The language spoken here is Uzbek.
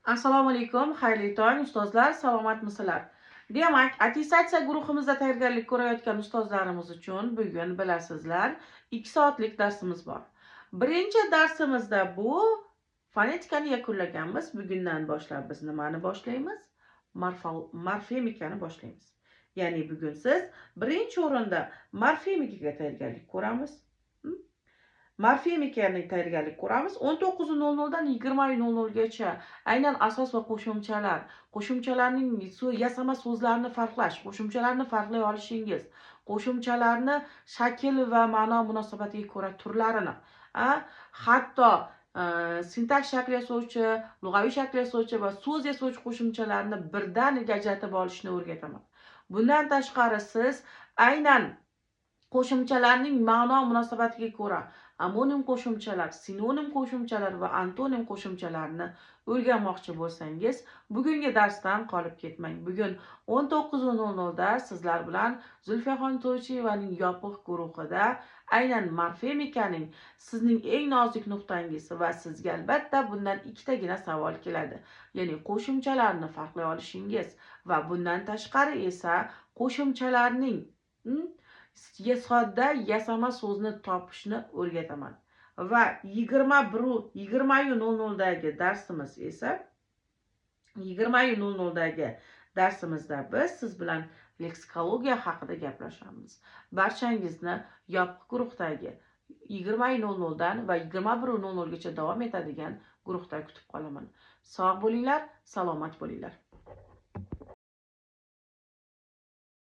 Assalomu alaykum, xayrli tong ustozlar, salomatmisizlar? Demak, attestatsiya guruhimizda tayyorgarlik ko'rayotgan ustozlarimiz uchun bugun bilasizlar, 2 soatlik darsimiz bor. Birinchi darsimizda bu fonetikani yakunlaganmiz. Bugundan boshlab biz nimani boshlaymiz? Morfemikani boshlaymiz. Ya'ni bugun siz birinchi o'rinda morfemikaga tayyorgarlik ko'ramiz. Morfemikaga tayyorgarlik ko'ramiz. 19:00 dan 20:00 gacha aynan asos va qo'shimchalar, qo'shimchalarning yasama so'zlarini farqlash, qo'shimchalarni farqlay olishingiz, qo'shimchalarni shakl va ma'no munosabatiga ko'ra turlarini, hatto sintaks shakl yasovchi, lug'aviy shakl yasovchi va so'z yasovchi qo'shimchalarni birdaniga ajratib olishni o'rgataman. Bundan tashqari siz aynan qo'shimchalarning ma'no munosabatiga ko'ra amonim qo'shimchalar, sinonim qo'shimchalar va antonim qo'shimchalarini o'rganmoqchi bo'lsangiz, bugungi darsdan qolib ketmang. Bugun 19:00 da sizlar bilan Zulfiyaxon To'ychiyevaning yopiq guruhida aynan morfemikaning sizning eng nozik nuqtangiz va sizga albatta bundan ikkitagina savol keladi. Ya'ni qo'shimchalarni farqlay olishingiz va bundan tashqari esa qo'shimchalarning sodda yasama so'zni topishni o'rgataman. Va 20:00 dagi darsimiz esa 20:00 dagi darsimizda biz siz bilan leksikologiya haqida gaplashamiz. Barchangizni yopiq guruhdagi 20:00 dan va 21:00 gacha davom etadigan guruhda kutib qolaman. Sog' bo'linglar, salomat bo'linglar.